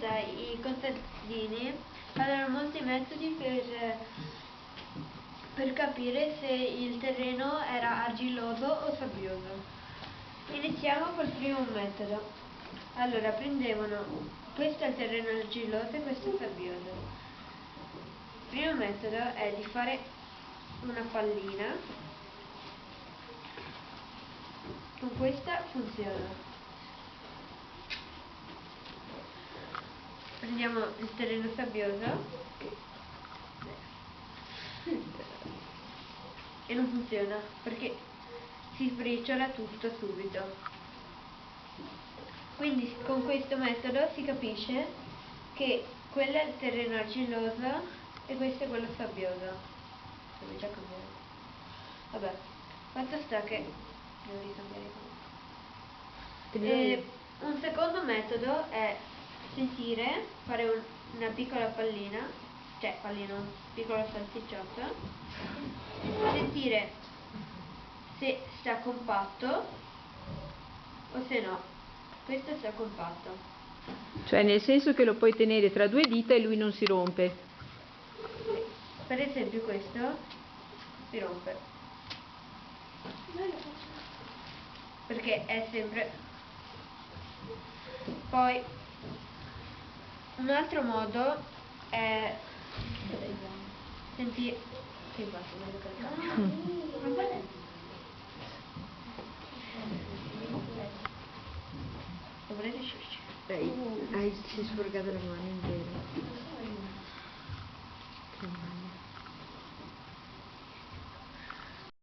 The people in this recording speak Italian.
volta i contadini avevano molti metodi per capire se il terreno era argilloso o sabbioso. Iniziamo col primo metodo. Allora, prendevano, questo è il terreno argilloso e questo è sabbioso. Il primo metodo è di fare una pallina. Con questa funziona. Prendiamo il terreno sabbioso e non funziona perché si sbriciola tutto subito. Quindi con questo metodo si capisce che quello è il terreno argilloso e questo è quello sabbioso. Dove già cambiare. Vabbè, fatto sta che devo ricambiare. Un secondo metodo è sentire, fare una piccola pallina, un piccolo salsicciotto, sentire se sta compatto o se no. Questo sta compatto. Cioè nel senso che lo puoi tenere tra due dita e lui non si rompe. Per esempio questo si rompe. Perché è sempre... Poi un altro modo è sentire... Che fatto? Voglio caricare. Lo volete sciusci? Si è sporcata la mano in vero.